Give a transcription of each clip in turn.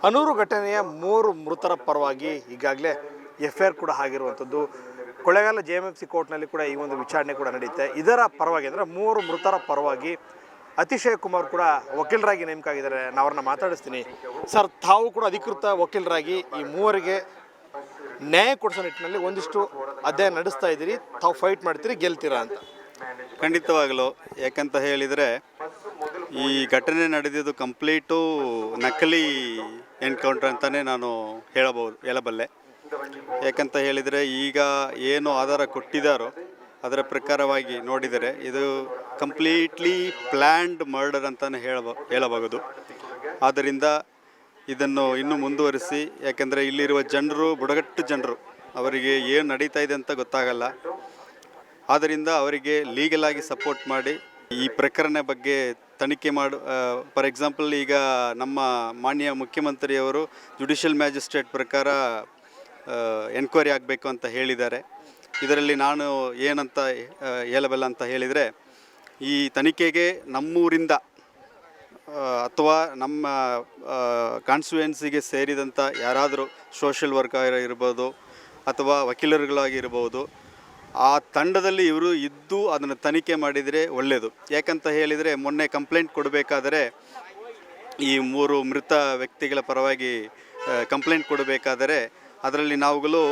ಅನೂರು ಘಟನೆಯ 3 ಮೃತರ ಪರವಾಗಿ ಈಗಾಗಲೇ ಎಫ್ಐಆರ್ ಕೂಡ ಆಗಿರುವಂಥದ್ದು. ಕೊಳ್ಳೇಗಾಲ JMFC ಕೋರ್ಟ್ನಲ್ಲಿ ಕೂಡ ಈ ಒಂದು ವಿಚಾರಣೆ ಕೂಡ ನಡೆಯುತ್ತೆ. ಇದರ ಪರವಾಗಿ ಅಂದರೆ 3 ಮೃತರ ಪರವಾಗಿ ಅತಿಶಯ್ ಕುಮಾರ್ ಕೂಡ ವಕೀಲರಾಗಿ ನೇಮಕ ಆಗಿದ್ದಾರೆ. ನಾನು ಅವ್ರನ್ನ ಮಾತಾಡಿಸ್ತೀನಿ. ಸರ್, ತಾವು ಕೂಡ ಅಧಿಕೃತ ವಕೀಲರಾಗಿ ಈ ಮೂವರಿಗೆ ನ್ಯಾಯ ಕೊಡಿಸೋ ನಿಟ್ಟಿನಲ್ಲಿ ಒಂದಿಷ್ಟು ಅಧ್ಯಯನ ನಡೆಸ್ತಾ ಇದ್ದೀರಿ. ತಾವು ಫೈಟ್ ಮಾಡ್ತೀರಿ, ಗೆಲ್ತೀರಾ ಅಂತ? ಖಂಡಿತವಾಗಲು. ಯಾಕಂತ ಹೇಳಿದರೆ ಈ ಘಟನೆ ನಡೆದಿದ್ದು ಕಂಪ್ಲೀಟು ನಕಲಿ ಎನ್ಕೌಂಟರ್ ಅಂತಲೇ ನಾನು ಹೇಳಬಲ್ಲೆ. ಯಾಕಂತ ಹೇಳಿದರೆ ಈಗ ಏನು ಆಧಾರ ಕೊಟ್ಟಿದ್ದಾರೋ ಅದರ ಪ್ರಕಾರವಾಗಿ ನೋಡಿದರೆ ಇದು ಕಂಪ್ಲೀಟ್ಲಿ ಪ್ಲ್ಯಾಂಡ್ ಮರ್ಡರ್ ಅಂತಲೇ ಹೇಳಬಹುದು. ಆದ್ದರಿಂದ ಇದನ್ನು ಇನ್ನೂ ಮುಂದುವರಿಸಿ, ಯಾಕೆಂದರೆ ಇಲ್ಲಿರುವ ಜನರು ಬುಡಗಟ್ಟು ಜನರು, ಅವರಿಗೆ ಏನು ನಡೀತಾ ಇದೆ ಅಂತ ಗೊತ್ತಾಗಲ್ಲ. ಆದ್ದರಿಂದ ಅವರಿಗೆ ಲೀಗಲಾಗಿ ಸಪೋರ್ಟ್ ಮಾಡಿ ಈ ಪ್ರಕರಣ ಬಗ್ಗೆ ತನಿಖೆ ಫಾರ್ ಎಕ್ಸಾಂಪಲ್ ಈಗ ನಮ್ಮ ಮಾನ್ಯ ಮುಖ್ಯಮಂತ್ರಿಯವರು ಜುಡಿಷಿಯಲ್ ಮ್ಯಾಜಿಸ್ಟ್ರೇಟ್ ಪ್ರಕಾರ ಎನ್ಕ್ವೈರಿ ಆಗಬೇಕು ಅಂತ ಹೇಳಿದ್ದಾರೆ. ಇದರಲ್ಲಿ ನಾನು ಏನಂತ ಹೇಳಬಲ್ಲ ಅಂತ ಹೇಳಿದರೆ, ಈ ತನಿಖೆಗೆ ನಮ್ಮೂರಿಂದ ಅಥವಾ ನಮ್ಮ ಕಾನ್ಸ್ಟಿಟ್ಯೂಯೆನ್ಸಿಗೆ ಸೇರಿದಂಥ ಯಾರಾದರೂ ಸೋಷಿಯಲ್ ವರ್ಕರ್ ಇರ್ಬೋದು ಅಥವಾ ವಕೀಲರುಗಳಾಗಿರ್ಬೋದು, ಆ ತಂಡದಲ್ಲಿ ಇವರು ಇದ್ದು ಅದನ್ನು ತನಿಖೆ ಮಾಡಿದರೆ ಒಳ್ಳೆಯದು. ಯಾಕಂತ ಹೇಳಿದರೆ ಮೊನ್ನೆ ಕಂಪ್ಲೇಂಟ್ ಕೊಡಬೇಕಾದರೆ ಈ 3 ಮೃತ ವ್ಯಕ್ತಿಗಳ ಪರವಾಗಿ ಕಂಪ್ಲೇಂಟ್ ಕೊಡಬೇಕಾದರೆ ಅದರಲ್ಲಿ ನಾವುಗಳು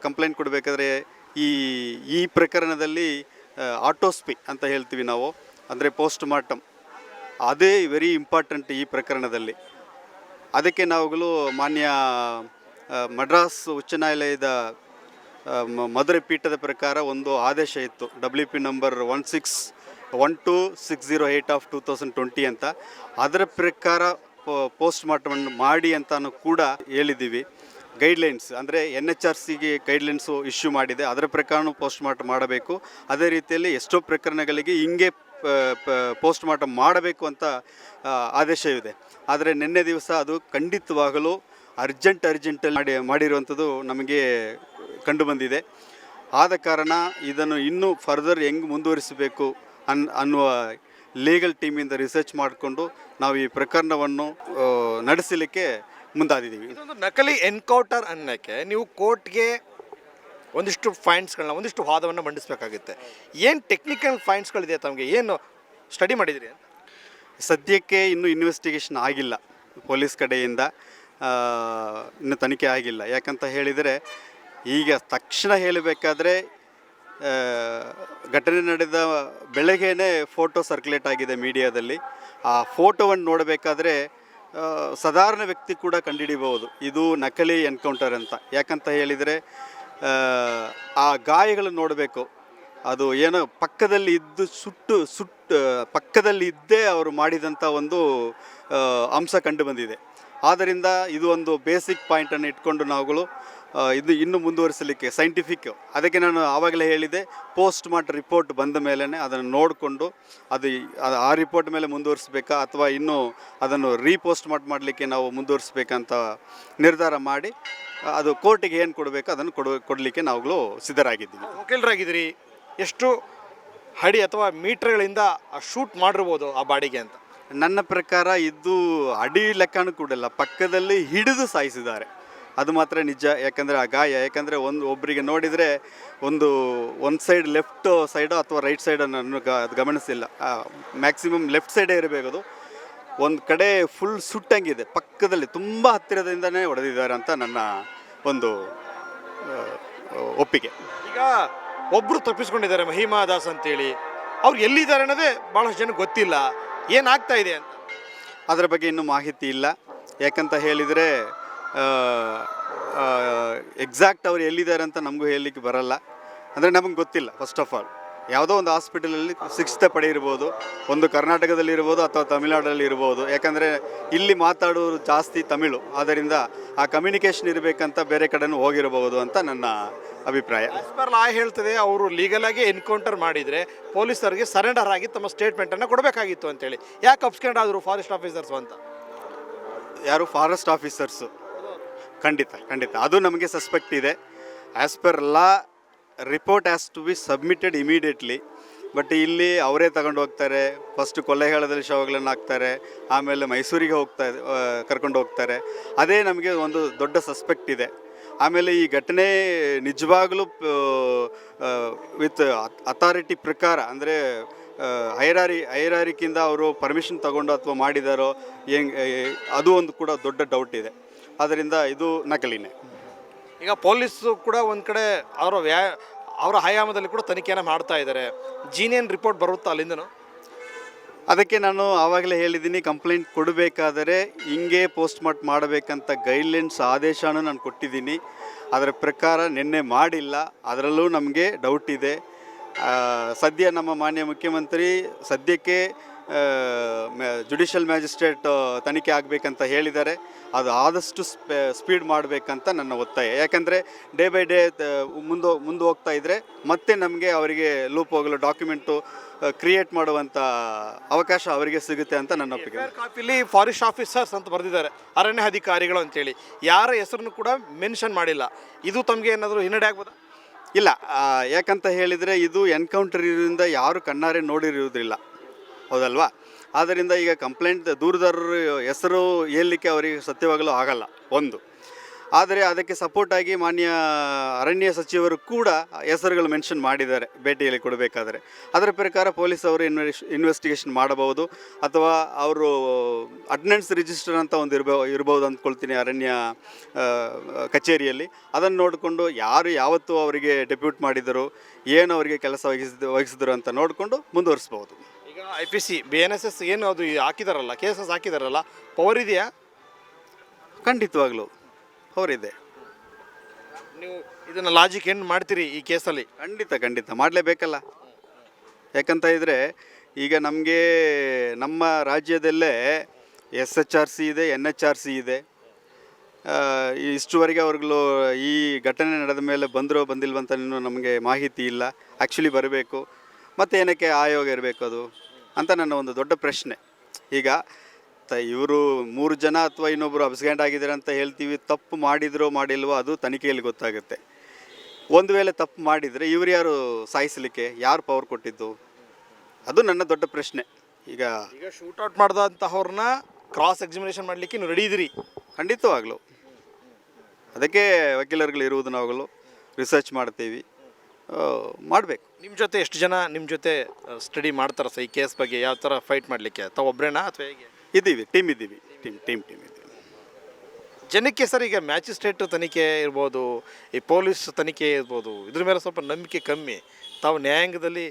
ಕಂಪ್ಲೇಂಟ್ ಕೊಡಬೇಕಾದ್ರೆ ಈ ಪ್ರಕರಣದಲ್ಲಿ ಆಟೋಸ್ಪಿ ಅಂತ ಹೇಳ್ತೀವಿ ನಾವು, ಅಂದರೆ ಪೋಸ್ಟ್ ಮಾರ್ಟಮ್, ಅದೇ ವೆರಿ ಇಂಪಾರ್ಟೆಂಟ್ ಈ ಪ್ರಕರಣದಲ್ಲಿ. ಅದಕ್ಕೆ ನಾವುಗಳು ಮಾನ್ಯ ಮಡ್ರಾಸ್ ಉಚ್ಚ ನ್ಯಾಯಾಲಯದ ಮಧುರೆ ಪೀಠದ ಪ್ರಕಾರ ಒಂದು ಆದೇಶ ಇತ್ತು, WP ನಂಬರ್ 1612608/2020 ಅಂತ. ಅದರ ಪ್ರಕಾರ ಪೋಸ್ಟ್ ಮಾರ್ಟಮ್ ಮಾಡಿ ಅಂತಾನು ಕೂಡ ಹೇಳಿದ್ದೀವಿ. ಗೈಡ್ಲೈನ್ಸ್ ಅಂದರೆ NHRCಗೆ ಗೈಡ್ಲೈನ್ಸು ಇಶ್ಯೂ ಮಾಡಿದೆ, ಅದರ ಪ್ರಕಾರನೂ ಪೋಸ್ಟ್ ಮಾರ್ಟಮ್ ಮಾಡಬೇಕು. ಅದೇ ರೀತಿಯಲ್ಲಿ ಎಷ್ಟೋ ಪ್ರಕರಣಗಳಿಗೆ ಹಿಂಗೆ ಪೋಸ್ಟ್ ಮಾರ್ಟಮ್ ಮಾಡಬೇಕು ಅಂತ ಆದೇಶವಿದೆ. ಆದರೆ ನಿನ್ನೆ ದಿವಸ ಅದು ಖಂಡಿತವಾಗಲೂ ಅರ್ಜೆಂಟಲ್ಲಿ ಮಾಡಿರುವಂಥದ್ದು ನಮಗೆ ಕಂಡುಬಂದಿದೆ. ಆದ ಕಾರಣ ಇದನ್ನು ಇನ್ನೂ ಫರ್ದರ್ ಹೆಂಗೆ ಮುಂದುವರಿಸಬೇಕು ಅನ್ನುವ ಲೀಗಲ್ ಟೀಮಿಂದ ರಿಸರ್ಚ್ ಮಾಡಿಕೊಂಡು ನಾವು ಈ ಪ್ರಕರಣವನ್ನು ನಡೆಸಲಿಕ್ಕೆ ಮುಂದಾದಿದ್ದೀವಿ. ಇದೊಂದು ನಕಲಿ ಎನ್ಕೌಂಟರ್ ಅನ್ನೋಕ್ಕೆ ನೀವು ಕೋರ್ಟ್ಗೆ ಒಂದಿಷ್ಟು ಫೈಂಡ್ಸ್ಗಳನ್ನ, ಒಂದಿಷ್ಟು ವಾದವನ್ನು ಮಂಡಿಸಬೇಕಾಗುತ್ತೆ. ಏನು ಟೆಕ್ನಿಕಲ್ ಫೈಂಡ್ಸ್ಗಳಿದೆ, ತಮಗೆ ಏನು ಸ್ಟಡಿ ಮಾಡಿದಿರಿ ಅಂತ? ಸದ್ಯಕ್ಕೆ ಇನ್ನೂ ಇನ್ವೆಸ್ಟಿಗೇಷನ್ ಆಗಿಲ್ಲ, ಪೊಲೀಸ್ ಕಡೆಯಿಂದ ಇನ್ನೂ ತನಿಖೆ ಆಗಿಲ್ಲ. ಯಾಕಂತ ಹೇಳಿದರೆ ಈಗ ತಕ್ಷಣ ಹೇಳಬೇಕಾದ್ರೆ ಘಟನೆ ನಡೆದ ಬೆಳಗ್ಗೆನೇ ಫೋಟೋ ಸರ್ಕ್ಯುಲೇಟ್ ಆಗಿದೆ ಮೀಡಿಯಾದಲ್ಲಿ. ಆ ಫೋಟೋವನ್ನು ನೋಡಬೇಕಾದ್ರೆ ಸಾಧಾರಣ ವ್ಯಕ್ತಿ ಕೂಡ ಕಂಡುಹಿಡಿಬಹುದು ಇದು ನಕಲಿ ಎನ್ಕೌಂಟರ್ ಅಂತ. ಯಾಕಂತ ಹೇಳಿದರೆ ಆ ಗಾಯಗಳು ನೋಡಬೇಕು, ಅದು ಏನೋ ಪಕ್ಕದಲ್ಲಿ ಇದ್ದು ಪಕ್ಕದಲ್ಲಿ ಇದ್ದೇ ಅವರು ಮಾಡಿದಂಥ ಒಂದು ಅಂಶ ಕಂಡು ಬಂದಿದೆ. ಆದ್ದರಿಂದ ಇದು ಒಂದು ಬೇಸಿಕ್ ಪಾಯಿಂಟನ್ನು ಇಟ್ಕೊಂಡು ನಾವುಗಳು ಇದು ಇನ್ನೂ ಮುಂದುವರಿಸಲಿಕ್ಕೆ ಸೈಂಟಿಫಿಕ್, ಅದಕ್ಕೆ ನಾನು ಆವಾಗಲೇ ಹೇಳಿದೆ, ಪೋಸ್ಟ್ ಮಾರ್ಟಮ್ ರಿಪೋರ್ಟ್ ಬಂದ ಮೇಲೇ ಅದನ್ನು ನೋಡಿಕೊಂಡು ಆ ರಿಪೋರ್ಟ್ ಮೇಲೆ ಮುಂದುವರಿಸಬೇಕಾ ಅಥವಾ ಇನ್ನೂ ಅದನ್ನು ರೀಪೋಸ್ಟ್ ಮಾಡಲಿಕ್ಕೆ ನಾವು ಮುಂದುವರಿಸಬೇಕಂತ ನಿರ್ಧಾರ ಮಾಡಿ ಅದು ಕೋರ್ಟಿಗೆ ಏನು ಕೊಡಬೇಕು ಅದನ್ನು ಕೊಡಲಿಕ್ಕೆ ನಾವುಗಳು ಸಿದ್ಧರಾಗಿದ್ದೀವಿ. ವಕೀಲರಾಗಿದ್ದೀರಿ, ಎಷ್ಟು ಅಡಿ ಅಥವಾ ಮೀಟರ್ಗಳಿಂದ ಶೂಟ್ ಮಾಡಿರ್ಬೋದು ಆ ಬಾಡಿಗೆ ಅಂತ? ನನ್ನ ಪ್ರಕಾರ ಇದು ಅಡಿ ಲೆಕ್ಕನೂ ಕೂಡಲ್ಲ, ಪಕ್ಕದಲ್ಲಿ ಹಿಡಿದು ಸಾಯಿಸಿದ್ದಾರೆ, ಅದು ಮಾತ್ರ ನಿಜ. ಯಾಕಂದರೆ ಆ ಗಾಯ, ಯಾಕಂದರೆ ಒಬ್ಬರಿಗೆ ನೋಡಿದರೆ ಒಂದು ಸೈಡ್ ಲೆಫ್ಟ್ ಸೈಡು ಅಥವಾ ರೈಟ್ ಸೈಡನ್ನು ಅದು ಗಮನಿಸಿಲ್ಲ, ಮ್ಯಾಕ್ಸಿಮಮ್ ಲೆಫ್ಟ್ ಸೈಡೇ ಇರಬೇಕು. ಒಂದು ಕಡೆ ಫುಲ್ ಸುಟ್ಟಂಗಿದೆ, ಪಕ್ಕದಲ್ಲಿ ತುಂಬ ಹತ್ತಿರದಿಂದನೇ ಹೊಡೆದಿದ್ದಾರೆ ಅಂತ ನನ್ನ ಒಂದು ಒಪ್ಪಿಗೆ. ಈಗ ಒಬ್ಬರು ತಪ್ಪಿಸ್ಕೊಂಡಿದ್ದಾರೆ, ಮಹಿಮಾ ದಾಸ್ ಅಂತೇಳಿ, ಅವ್ರು ಎಲ್ಲಿದ್ದಾರೆ ಅನ್ನೋದೇ ಭಾಳಷ್ಟು ಜನಕ್ಕೆ ಗೊತ್ತಿಲ್ಲ. ಏನಾಗ್ತಾ ಇದೆ ಅಂತ ಅದರ ಬಗ್ಗೆ ಇನ್ನೂ ಮಾಹಿತಿ ಇಲ್ಲ. ಯಾಕಂತ ಹೇಳಿದರೆ ಎಕ್ಸಾಕ್ಟ್ ಅವ್ರು ಎಲ್ಲಿದ್ದಾರೆ ಅಂತ ನಮಗೂ ಹೇಳಲಿಕ್ಕೆ ಬರಲ್ಲ, ಅಂದರೆ ನಮಗೆ ಗೊತ್ತಿಲ್ಲ. ಫಸ್ಟ್ ಆಫ್ ಆಲ್ ಯಾವುದೋ ಒಂದು ಹಾಸ್ಪಿಟಲಲ್ಲಿ ಚಿಕಿತ್ಸೆ ಪಡೆಯಿರ್ಬೋದು, ಒಂದು ಕರ್ನಾಟಕದಲ್ಲಿ ಇರ್ಬೋದು ಅಥವಾ ತಮಿಳುನಾಡಲ್ಲಿ ಇರ್ಬೋದು. ಯಾಕಂದರೆ ಇಲ್ಲಿ ಮಾತಾಡೋರು ಜಾಸ್ತಿ ತಮಿಳು, ಆದ್ದರಿಂದ ಆ ಕಮ್ಯುನಿಕೇಷನ್ ಇರಬೇಕಂತ ಬೇರೆ ಕಡೆನೂ ಹೋಗಿರಬಹುದು ಅಂತ ನನ್ನ ಅಭಿಪ್ರಾಯ. ಆಸ್ ಪರ್ ಲಾ ಹೇಳ್ತದೆ, ಅವರು ಲೀಗಲಾಗಿ ಎನ್ಕೌಂಟರ್ ಮಾಡಿದರೆ ಪೊಲೀಸರಿಗೆ ಸರೆಂಡರ್ ಆಗಿ ತಮ್ಮ ಸ್ಟೇಟ್ಮೆಂಟನ್ನು ಕೊಡಬೇಕಾಗಿತ್ತು ಅಂತೇಳಿ. ಯಾಕೆ ಅಬ್ಸ್ಕೆಂಡ್ ಆದರು ಫಾರೆಸ್ಟ್ ಆಫೀಸರ್ಸು ಅಂತ? ಯಾರು ಫಾರೆಸ್ಟ್ ಆಫೀಸರ್ಸು? ಖಂಡಿತ ಅದು ನಮಗೆ ಸಸ್ಪೆಕ್ಟ್ ಇದೆ. As per law report has to be submitted immediately. But ಇಲ್ಲಿ ಅವರೇ ತಗೊಂಡು ಹೋಗ್ತಾರೆ. ಫಸ್ಟ್ ಕೊಳ್ಳೇಗಾಲದಲ್ಲಿ ಶವಗಳನ್ನು ಹಾಕ್ತಾರೆ, ಆಮೇಲೆ ಮೈಸೂರಿಗೆ ಕರ್ಕೊಂಡು ಹೋಗ್ತಾರೆ. ಅದೇ ನಮಗೆ ಒಂದು ದೊಡ್ಡ ಸಸ್ಪೆಕ್ಟ್ ಇದೆ. ಆಮೇಲೆ ಈ ಘಟನೆ ನಿಜವಾಗಲೂ ವಿತ್ ಅಥಾರಿಟಿ ಪ್ರಕಾರ ಅಂದರೆ ಹೈರಾರಿಕಿಂದ ಅವರು ಪರ್ಮಿಷನ್ ತಗೊಂಡು ಅಥವಾ ಮಾಡಿದಾರೋ ಅದು ಒಂದು ಕೂಡ ದೊಡ್ಡ ಡೌಟ್ ಇದೆ. ಆದ್ದರಿಂದ ಇದು ನಕಲಿನೇ. ಈಗ ಪೊಲೀಸು ಕೂಡ ಒಂದು ಕಡೆ ಅವರ ಆಯಾಮದಲ್ಲಿ ಕೂಡ ತನಿಖೆಯನ್ನು ಮಾಡ್ತಾ ಇದ್ದಾರೆ. ಜೀನಿಯನ್ ರಿಪೋರ್ಟ್ ಬರುತ್ತಾ ಅಲ್ಲಿಂದನೂ? ಅದಕ್ಕೆ ನಾನು ಆವಾಗಲೇ ಹೇಳಿದ್ದೀನಿ, ಕಂಪ್ಲೇಂಟ್ ಕೊಡಬೇಕಾದರೆ ಹಿಂಗೆ ಪೋಸ್ಟ್ ಮಾರ್ಟ್ ಮಾಡಬೇಕಂತ ಗೈಡ್ಲೈನ್ಸ್ ಆದೇಶನೂ ನಾನು ಕೊಟ್ಟಿದ್ದೀನಿ. ಅದರ ಪ್ರಕಾರ ನಿನ್ನೆ ಮಾಡಿಲ್ಲ, ಅದರಲ್ಲೂ ನಮಗೆ ಡೌಟ್ ಇದೆ. ಸದ್ಯ ನಮ್ಮ ಮಾನ್ಯ ಮುಖ್ಯಮಂತ್ರಿ ಸದ್ಯಕ್ಕೆ ಜುಡಿಷಿಯಲ್ ಮ್ಯಾಜಿಸ್ಟ್ರೇಟ್ ತನಿಖೆ ಆಗಬೇಕಂತ ಹೇಳಿದ್ದಾರೆ. ಅದು ಆದಷ್ಟು ಸ್ಪೀಡ್ ಮಾಡಬೇಕಂತ ನನ್ನ ಒತ್ತಾಯ. ಯಾಕಂದರೆ ಡೇ ಬೈ ಡೇ ಮುಂದೆ ಹೋಗ್ತಾ ಇದ್ದರೆ ಮತ್ತೆ ನಮಗೆ ಅವರಿಗೆ ಲೂಪ್ ಹೋಗಲು ಡಾಕ್ಯುಮೆಂಟು ಕ್ರಿಯೇಟ್ ಮಾಡುವಂಥ ಅವಕಾಶ ಅವರಿಗೆ ಸಿಗುತ್ತೆ ಅಂತ ನನ್ನ ಒಪ್ಪಿಗೆ. ಕಾಪಿಲಿ ಫಾರೆಸ್ಟ್ ಆಫೀಸರ್ಸ್ ಅಂತ ಬರೆದಿದ್ದಾರೆ, ಅರಣ್ಯ ಅಧಿಕಾರಿಗಳು ಅಂತೇಳಿ. ಯಾರ ಹೆಸರನ್ನು ಕೂಡ ಮೆನ್ಷನ್ ಮಾಡಿಲ್ಲ. ಇದು ತಮಗೆ ಏನಾದರೂ ಹಿನ್ನಡೆ ಆಗ್ಬೋದಾ? ಇಲ್ಲ, ಯಾಕಂತ ಹೇಳಿದರೆ ಇದು ಎನ್ಕೌಂಟರ್ ಇರೋದ್ರಿಂದ ಯಾರು ಕಣ್ಣಾರೆ ನೋಡಿರುವುದಿಲ್ಲ, ಹೌದಲ್ವಾ? ಆದ್ದರಿಂದ ಈಗ ಕಂಪ್ಲೇಂಟ್ ದೂರದಾರರ ಹೆಸರು ಹೇಳಲಿಕ್ಕೆ ಅವರಿಗೆ ಸತ್ಯವಾಗಲೂ ಆಗಲ್ಲ ಒಂದು. ಆದರೆ ಅದಕ್ಕೆ ಸಪೋರ್ಟಾಗಿ ಮಾನ್ಯ ಅರಣ್ಯ ಸಚಿವರು ಕೂಡ ಹೆಸರುಗಳು ಮೆನ್ಷನ್ ಮಾಡಿದ್ದಾರೆ ಭೇಟಿಯಲ್ಲಿ ಕೊಡಬೇಕಾದರೆ. ಅದರ ಪ್ರಕಾರ ಪೊಲೀಸ್ ಅವರು ಇನ್ವೆಸ್ಟಿಗೇಷನ್ ಮಾಡಬಹುದು, ಅಥವಾ ಅವರು ಅಟೆಂಡೆನ್ಸ್ ರಿಜಿಸ್ಟರ್ ಅಂತ ಒಂದು ಇರ್ಬೋದು ಅಂದ್ಕೊಳ್ತೀನಿ ಅರಣ್ಯ ಕಚೇರಿಯಲ್ಲಿ. ಅದನ್ನು ನೋಡಿಕೊಂಡು ಯಾರು ಯಾವತ್ತು ಅವರಿಗೆ ಡೆಪ್ಯೂಟ್ ಮಾಡಿದರು, ಏನು ಅವರಿಗೆ ಕೆಲಸ ವಹಿಸಿದರು ಅಂತ ನೋಡಿಕೊಂಡು ಮುಂದುವರಿಸ್ಬೋದು. ಈಗ IPC BNSS ಏನು ಅದು ಹಾಕಿದಾರಲ್ಲ, ಕೇಸಸ್ ಹಾಕಿದಾರಲ್ಲ, ಪವರ್ ಇದೆಯಾ? ಖಂಡಿತವಾಗ್ಲೂ ಅವರಿದೆ. ನೀವು ಇದನ್ನು ಲಾಜಿಕ್ ಏನು ಮಾಡ್ತೀರಿ ಈ ಕೇಸಲ್ಲಿ? ಖಂಡಿತ ಮಾಡಲೇಬೇಕಲ್ಲ. ಯಾಕಂತ ಇದ್ದರೆ ಈಗ ನಮಗೆ ನಮ್ಮ ರಾಜ್ಯದಲ್ಲೇ SHRC ಇದೆ, NHRC ಇದೆ. ಇಷ್ಟುವರೆಗೆ ಅವ್ರುಗಳು ಈ ಘಟನೆ ನಡೆದ ಮೇಲೆ ಬಂದರೋ ಬಂದಿಲ್ವಂತ ನಮಗೆ ಮಾಹಿತಿ ಇಲ್ಲ. ಆ್ಯಕ್ಚುಲಿ ಬರಬೇಕು, ಮತ್ತು ಏನಕ್ಕೆ ಆಯೋಗ ಇರಬೇಕು ಅದು ಅಂತ ನನ್ನ ಒಂದು ದೊಡ್ಡ ಪ್ರಶ್ನೆ. ಈಗ ಇವರು 3 ಜನ ಅಥವಾ ಇನ್ನೊಬ್ಬರು ಅಬ್ಸ್ಕ್ಯಾಂಡ್ ಆಗಿದ್ದಾರೆ ಅಂತ ಹೇಳ್ತೀವಿ. ತಪ್ಪು ಮಾಡಿದ್ರೋ ಮಾಡಿಲ್ವೋ ಅದು ತನಿಖೆಯಲ್ಲಿ ಗೊತ್ತಾಗುತ್ತೆ. ಒಂದು ವೇಳೆ ತಪ್ಪು ಮಾಡಿದರೆ ಇವರು ಯಾರು ಸಾಯಿಸಲಿಕ್ಕೆ, ಯಾರು ಪವರ್ ಕೊಟ್ಟಿದ್ದು? ಅದು ನನ್ನ ದೊಡ್ಡ ಪ್ರಶ್ನೆ. ಈಗ ಶೂಟೌಟ್ ಮಾಡಿದಂತಹವ್ರನ್ನ ಕ್ರಾಸ್ ಎಕ್ಸಾಮಿನೇಷನ್ ಮಾಡಲಿಕ್ಕೆ ನೀವು ರೆಡಿ ಇದ್ದೀರಿ? ಖಂಡಿತವಾಗಲು. ಅದಕ್ಕೆ ವಕೀಲರುಗಳು ಇರುವುದು, ನಾವುಗಳು ರಿಸರ್ಚ್ ಮಾಡ್ತೀವಿ, ಮಾಡಬೇಕು. ನಿಮ್ಮ ಜೊತೆ ಎಷ್ಟು ಜನ ನಿಮ್ಮ ಜೊತೆ ಸ್ಟಡಿ ಮಾಡ್ತಾರೆ ಸರ್ ಈ ಕೇಸ್ ಬಗ್ಗೆ? ಯಾವ ಥರ ಫೈಟ್ ಮಾಡಲಿಕ್ಕೆ ತಾವು ಒಬ್ಬರೇನಾ ಅಥವಾ ಹೇಗೆ? ಟೀಮ್ ಇದ್ದೀವಿ. ಜನಕ್ಕೆ ಸರ್ ಈಗ ಮ್ಯಾಜಿಸ್ಟ್ರೇಟ್ ತನಿಖೆ ಇರ್ಬೋದು, ಈ ಪೊಲೀಸ್ ತನಿಖೆ ಇರ್ಬೋದು, ಇದ್ರ ಮೇಲೆ ಸ್ವಲ್ಪ ನಂಬಿಕೆ ಕಮ್ಮಿ. ತಾವು ನ್ಯಾಯಾಂಗದಲ್ಲಿ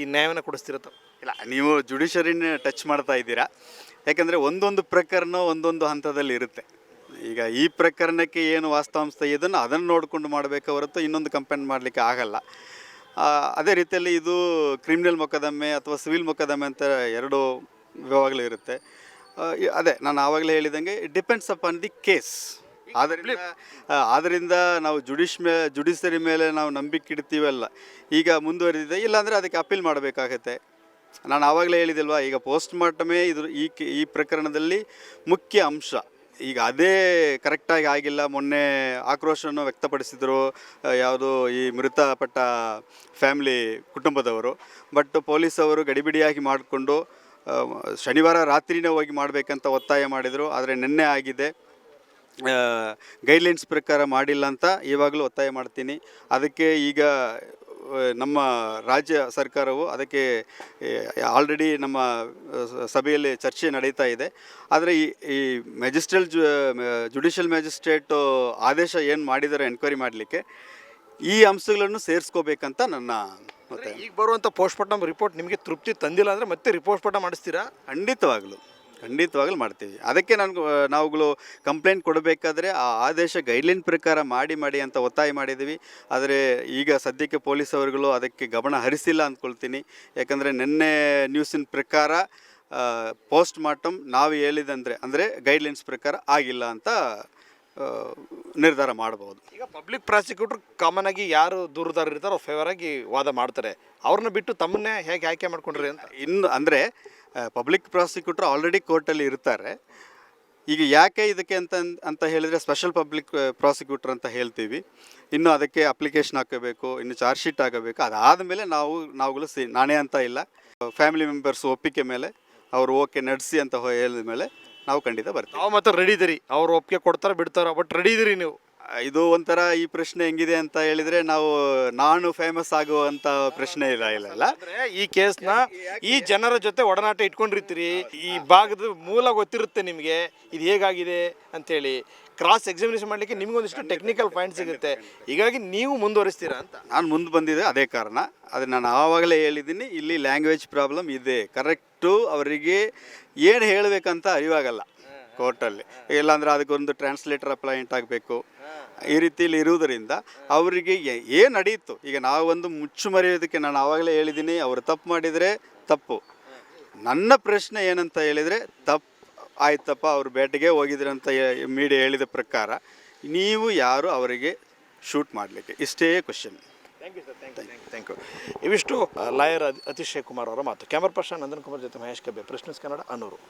ಈ ನ್ಯಾಯವನ್ನು ಕೊಡಿಸ್ತಿರತ್ತ? ಇಲ್ಲ, ನೀವು ಜುಡಿಷರಿನ ಟಚ್ ಮಾಡ್ತಾ ಇದ್ದೀರಾ. ಯಾಕಂದರೆ ಒಂದೊಂದು ಪ್ರಕರಣ ಒಂದೊಂದು ಹಂತದಲ್ಲಿ ಇರುತ್ತೆ. ಈಗ ಈ ಪ್ರಕರಣಕ್ಕೆ ಏನು ವಾಸ್ತವಾಂಶ ಇದನ್ನು ಅದನ್ನು ನೋಡಿಕೊಂಡು ಮಾಡಬೇಕು ಹೊರತು ಇನ್ನೊಂದು ಕಂಪೇರ್ ಮಾಡಲಿಕ್ಕೆ ಆಗಲ್ಲ. ಅದೇ ರೀತಿಯಲ್ಲಿ ಇದು ಕ್ರಿಮಿನಲ್ ಮೊಕದ್ದಮೆ ಅಥವಾ ಸಿವಿಲ್ ಮೊಕದ್ದಮೆ ಅಂತ 2 ವಿಭಾಗಗಳು ಇರುತ್ತೆ. ಅದೇ ನಾನು ಆವಾಗಲೇ ಹೇಳಿದಂಗೆ it depends upon the case. ಆದ್ದರಿಂದ ನಾವು ಜುಡಿಷರಿ ಮೇಲೆ ನಾವು ನಂಬಿಕೆ ಇಡ್ತೀವಲ್ಲ, ಈಗ ಮುಂದುವರೆದಿದೆ. ಇಲ್ಲಾಂದರೆ ಅದಕ್ಕೆ ಅಪೀಲ್ ಮಾಡಬೇಕಾಗತ್ತೆ. ನಾನು ಆವಾಗಲೇ ಹೇಳಿದಲ್ವಾ, ಈಗ ಪೋಸ್ಟ್ ಮಾರ್ಟಮೇ ಈ ಪ್ರಕರಣದಲ್ಲಿ ಮುಖ್ಯ ಅಂಶ. ಈಗ ಅದೇ ಕರೆಕ್ಟಾಗಿ ಆಗಿಲ್ಲ. ಮೊನ್ನೆ ಆಕ್ರೋಶವನ್ನು ವ್ಯಕ್ತಪಡಿಸಿದರು ಯಾವುದು ಈ ಮೃತಪಟ್ಟ ಫ್ಯಾಮಿಲಿ ಕುಟುಂಬದವರು. ಬಟ್ ಪೊಲೀಸವರು ಗಡಿಬಿಡಿಯಾಗಿ ಮಾಡಿಕೊಂಡು ಶನಿವಾರ ರಾತ್ರಿನೇ ಹೋಗಿ ಮಾಡಬೇಕಂತ ಒತ್ತಾಯ ಮಾಡಿದರು. ಆದರೆ ನಿನ್ನೆ ಆಗಿದೆ. ಗೈಡ್ಲೈನ್ಸ್ ಪ್ರಕಾರ ಮಾಡಿಲ್ಲ ಅಂತ ಇವಾಗಲೂ ಒತ್ತಾಯ ಮಾಡ್ತೀನಿ. ಅದಕ್ಕೆ ಈಗ ನಮ್ಮ ರಾಜ್ಯ ಸರ್ಕಾರವು ಅದಕ್ಕೆ ಆಲ್ರೆಡಿ ನಮ್ಮ ಸಭೆಯಲ್ಲಿ ಚರ್ಚೆ ನಡೀತಾ ಇದೆ. ಆದರೆ ಈ ಜುಡಿಷಿಯಲ್ ಮ್ಯಾಜಿಸ್ಟ್ರೇಟ್ ಆದೇಶ ಏನು ಮಾಡಿದ್ದಾರೆ ಎನ್ಕ್ವೈರಿ ಮಾಡಲಿಕ್ಕೆ, ಈ ಅಂಶಗಳನ್ನು ಸೇರಿಸ್ಕೋಬೇಕಂತ ನನ್ನ ಮತ್ತೆ. ಈಗ ಬರುವಂಥ ಪೋಸ್ಟ್ಮಾರ್ಟಮ್ ರಿಪೋರ್ಟ್ ನಿಮಗೆ ತೃಪ್ತಿ ತಂದಿಲ್ಲ ಅಂದರೆ ಮತ್ತೆ ಪೋಸ್ಟ್ಮಾರ್ಟಮ್ ಮಾಡಿಸ್ತೀರಾ? ಖಂಡಿತವಾಗಲೂ ಮಾಡ್ತೀವಿ. ಅದಕ್ಕೆ ನಾವುಗಳು ಕಂಪ್ಲೇಂಟ್ ಕೊಡಬೇಕಾದ್ರೆ ಆ ಆದೇಶ ಗೈಡ್ಲೈನ್ ಪ್ರಕಾರ ಮಾಡಿ ಅಂತ ಒತ್ತಾಯ ಮಾಡಿದ್ದೀವಿ. ಆದರೆ ಈಗ ಸದ್ಯಕ್ಕೆ ಪೊಲೀಸವರುಗಳು ಅದಕ್ಕೆ ಗಮನ ಹರಿಸಿಲ್ಲ ಅಂದ್ಕೊಳ್ತೀನಿ. ಯಾಕಂದರೆ ನಿನ್ನೆ ನ್ಯೂಸಿನ ಪ್ರಕಾರ ಪೋಸ್ಟ್ ಮಾರ್ಟಮ್ ನಾವು ಹೇಳಿದಂದರೆ ಅಂದರೆ ಗೈಡ್ಲೈನ್ಸ್ ಪ್ರಕಾರ ಆಗಿಲ್ಲ ಅಂತ ನಿರ್ಧಾರ ಮಾಡಬಹುದು. ಈಗ ಪಬ್ಲಿಕ್ ಪ್ರಾಸಿಕ್ಯೂಟರ್ ಕಾಮನ್ ಆಗಿ ಯಾರು ದೂರದಾರರು ಇರ್ತಾರೋ ಅವ್ರು ಫೇವರ್ ಆಗಿ ವಾದ ಮಾಡ್ತಾರೆ. ಅವ್ರನ್ನ ಬಿಟ್ಟು ತಮ್ಮನ್ನೇ ಹೇಗೆ ಆಯ್ಕೆ ಮಾಡ್ಕೊಂಡ್ರಿ ಅಂತ? ಇನ್ನು ಅಂದರೆ ಪಬ್ಲಿಕ್ ಪ್ರಾಸಿಕ್ಯೂಟರ್ ಆಲ್ರೆಡಿ ಕೋರ್ಟಲ್ಲಿ ಇರ್ತಾರೆ. ಈಗ ಯಾಕೆ ಇದಕ್ಕೆ ಅಂತ ಹೇಳಿದರೆ ಸ್ಪೆಷಲ್ ಪಬ್ಲಿಕ್ ಪ್ರಾಸಿಕ್ಯೂಟರ್ ಅಂತ ಹೇಳ್ತೀವಿ. ಇನ್ನು ಅದಕ್ಕೆ ಅಪ್ಲಿಕೇಶನ್ ಹಾಕಬೇಕು, ಇನ್ನು ಚಾರ್ಜ್ ಶೀಟ್ ಆಗಬೇಕು. ಅದಾದಮೇಲೆ ನಾವುಗಳು ನಾನೇ ಅಂತ ಇಲ್ಲ, ಫ್ಯಾಮಿಲಿ ಮೆಂಬರ್ಸ್ ಒಪ್ಪಿಗೆ ಮೇಲೆ ಅವರು ಓಕೆ ನಡೆಸಿ ಅಂತ ಹೇಳಿದ ಮೇಲೆ ನಾವು ಖಂಡಿತ ಬರ್ತೀವಿ. ನಾವು ಮಾತ್ರ ರೆಡಿ ಇದೀರಿ, ಅವ್ರು ಒಪ್ಪಿಗೆ ಕೊಡ್ತಾರೆ ಬಿಡ್ತಾರ, ಬಟ್ ರೆಡಿ ಇದೀರಿ ನೀವು? ಇದು ಒಂಥರ ಈ ಪ್ರಶ್ನೆ ಹೆಂಗಿದೆ ಅಂತ ಹೇಳಿದರೆ ನಾನು ಫೇಮಸ್ ಆಗುವಂಥ ಪ್ರಶ್ನೆ ಇಲ್ಲ. ಅಂದ್ರೆ ಈ ಕೇಸ್ನ ಈ ಜನರ ಜೊತೆ ಒಡನಾಟ ಇಟ್ಕೊಂಡಿರ್ತೀರಿ, ಈ ಭಾಗದ ಮೂಲ ಗೊತ್ತಿರುತ್ತೆ ನಿಮಗೆ ಇದು ಹೇಗಾಗಿದೆ ಅಂತೇಳಿ. ಕ್ರಾಸ್ ಎಕ್ಸಾಮಿನೇಷನ್ ಮಾಡಲಿಕ್ಕೆ ನಿಮ್ಗೊಂದಿಷ್ಟು ಟೆಕ್ನಿಕಲ್ ಪಾಯಿಂಟ್ ಸಿಗುತ್ತೆ, ಹೀಗಾಗಿ ನೀವು ಮುಂದುವರಿಸ್ತೀರಾ ಅಂತ. ನಾನು ಮುಂದೆ ಬಂದಿದ್ದೆ ಅದೇ ಕಾರಣ. ಅದು ನಾನು ಆವಾಗಲೇ ಹೇಳಿದ್ದೀನಿ, ಇಲ್ಲಿ ಲ್ಯಾಂಗ್ವೇಜ್ ಪ್ರಾಬ್ಲಮ್ ಇದೆ. ಕರೆಕ್ಟು ಅವರಿಗೆ ಏನು ಹೇಳಬೇಕಂತ ಅರಿವಾಗಲ್ಲ ಕೋರ್ಟಲ್ಲಿ. ಇಲ್ಲಾಂದರೆ ಅದಕ್ಕೊಂದು ಟ್ರಾನ್ಸ್ಲೇಟರ್ ಅಪ್ಲಾಯಿಂಟ್ ಆಗಬೇಕು. ಈ ರೀತಿಯಲ್ಲಿ ಇರುವುದರಿಂದ ಅವರಿಗೆ ಏನು ನಡೆಯಿತು, ಈಗ ನಾವೊಂದು ಮುಚ್ಚುಮರೆಯೋದಕ್ಕೆ ನಾನು ಆವಾಗಲೇ ಹೇಳಿದ್ದೀನಿ, ಅವರು ತಪ್ಪು ಮಾಡಿದರೆ ತಪ್ಪು. ನನ್ನ ಪ್ರಶ್ನೆ ಏನಂತ ಹೇಳಿದರೆ, ಆಯ್ತಪ್ಪ ಅವರು ಬೇಟೆಗೆ ಹೋಗಿದ್ರೆ ಅಂತ ಮೀಡಿಯಾ ಹೇಳಿದ ಪ್ರಕಾರ ನೀವು ಯಾರು ಅವರಿಗೆ ಶೂಟ್ ಮಾಡಲಿಕ್ಕೆ, ಇಷ್ಟೇ ಕ್ವಶನ್. Thank you. ಇವಿಷ್ಟು ಲಾಯರ್ ಅತಿಶಯ್ ಕುಮಾರ್ ಅವರ ಮಾತು. ಕ್ಯಾಮರಾ ಪರ್ಸನ್ ನಂದನ್ ಕುಮಾರ್ ಜೊತೆ ಮಹೇಶ್ ಕಬ್ಬೆ, ಪ್ರೆಸ್ ನ್ಯೂಸ್ ಕನ್ನಡ, ಅನೂರು.